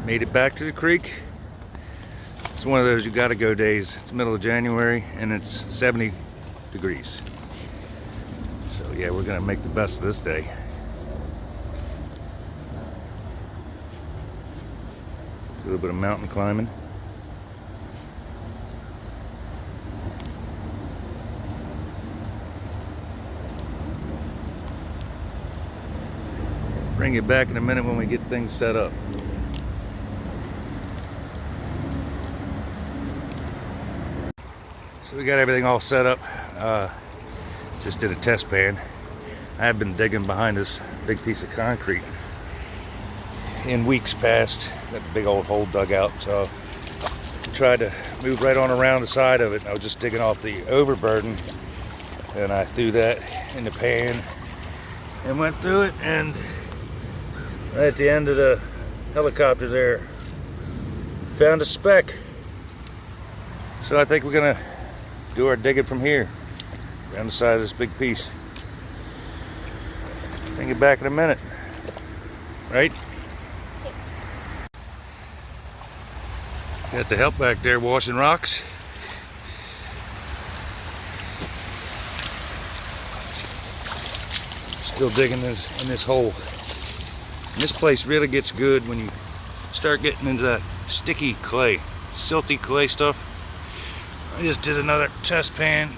Made it back to the creek. It's one of those you gotta go days. It's middle of January and it's 70 degrees. So yeah, we're gonna make the best of this day. A little bit of mountain climbing. Bring you back in a minute when we get things set up. So we got everything all set up. Just did a test pan. I have been digging behind this big piece of concrete in weeks past. Got the big old hole dug out, so I tried to move right on around the side of it. I was just digging off the overburden, and I threw that in the pan and went through it, and right at the end of the helicopter there, found a speck. So I think we're gonna do our digging from here, down the side of this big piece. Bring it back in a minute, right? Got the help back there washing rocks. Still digging in this hole. And this place really gets good when you start getting into that sticky clay, silty clay stuff. I just did another test pan,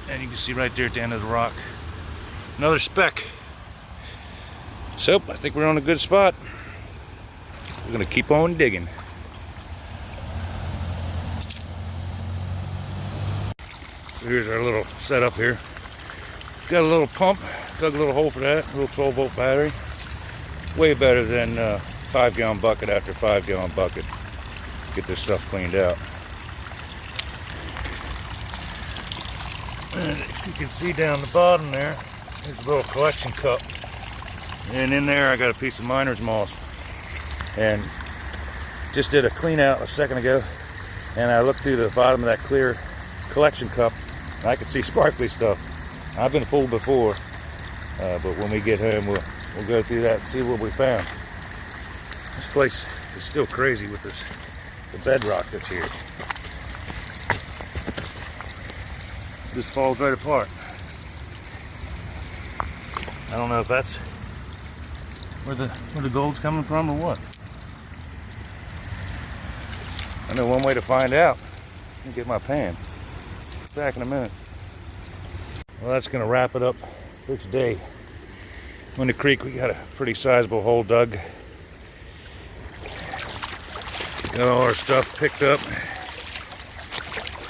and you can see right there at the end of the rock, another speck. So I think we're on a good spot. We're gonna keep on digging. So here's our little setup here. Got a little pump, dug a little hole for that, a little 12-volt battery. Way better than 5-gallon bucket after 5-gallon bucket. Get this stuff cleaned out. And you can see down the bottom there, there's a little collection cup. And in there I got a piece of miner's moss. And just did a clean out a second ago. And I looked through the bottom of that clear collection cup, and I could see sparkly stuff. I've been fooled before, but when we get home we'll go through that and see what we found. This place is still crazy with the bedrock that's here. Just falls right apart. I don't know if that's where the gold's coming from or what. I know one way to find out. Let me get my pan. Back in a minute. Well, that's gonna wrap it up for today. On the creek, we got a pretty sizable hole dug. Got all our stuff picked up.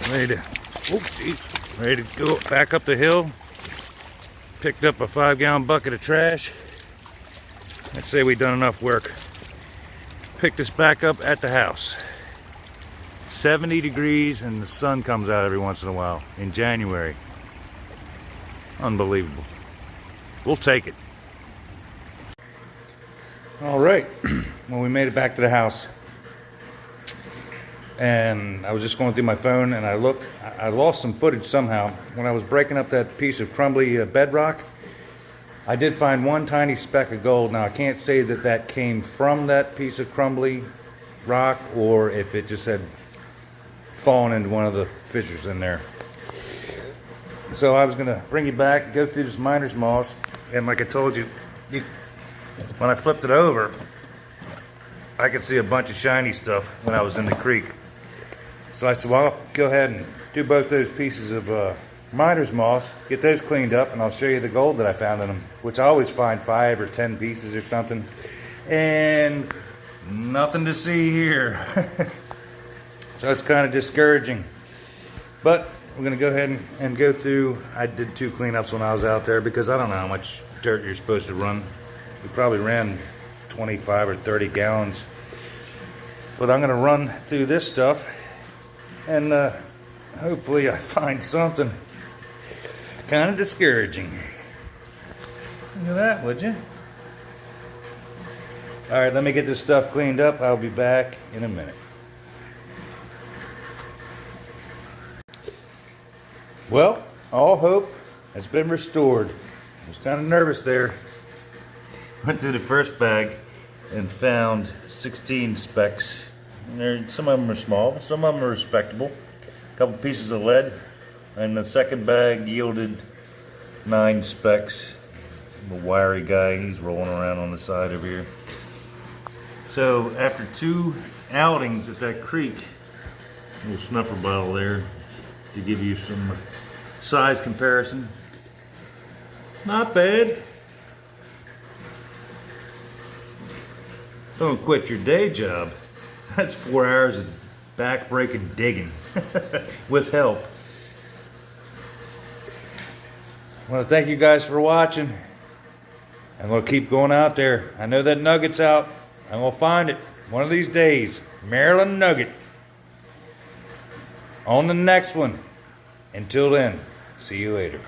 Ready to go back up the hill. Picked up a 5-gallon bucket of trash. I'd say we've done enough work. Picked this back up at the house. 70 degrees and the sun comes out every once in a while in January. Unbelievable. We'll take it. All right, well, we made it back to the house, and I was just going through my phone, and I looked. I lost some footage somehow. When I was breaking up that piece of crumbly bedrock, I did find one tiny speck of gold. Now, I can't say that that came from that piece of crumbly rock, or if it just had fallen into one of the fissures in there. So I was gonna bring you back, go through this miner's moss, and like I told you, when I flipped it over, I could see a bunch of shiny stuff when I was in the creek. So I said, well, I'll go ahead and do both those pieces of miner's moss, get those cleaned up, and I'll show you the gold that I found in them, which I always find 5 or 10 pieces or something. And nothing to see here. So it's kind of discouraging. But we're gonna go ahead and go through. I did 2 cleanups when I was out there because I don't know how much dirt you're supposed to run. We probably ran 25 or 30 gallons. But I'm gonna run through this stuff and hopefully I find something. Kind of discouraging. Look at that, would you? All right, let me get this stuff cleaned up. I'll be back in a minute. Well, all hope has been restored. I was kind of nervous there. Went through the first bag, and found 16 specks. And some of them are small, but some of them are respectable. A couple pieces of lead, and the second bag yielded 9 specks. The wiry guy, he's rolling around on the side over here. So after 2 outings at that creek, a little snuffer bottle there to give you some size comparison. Not bad. Don't quit your day job. That's 4 hours of back-breaking digging with help. I want to thank you guys for watching. I'm going to keep going out there. I know that nugget's out. I'm going to find it one of these days. Maryland Nugget. On the next one. Until then, see you later.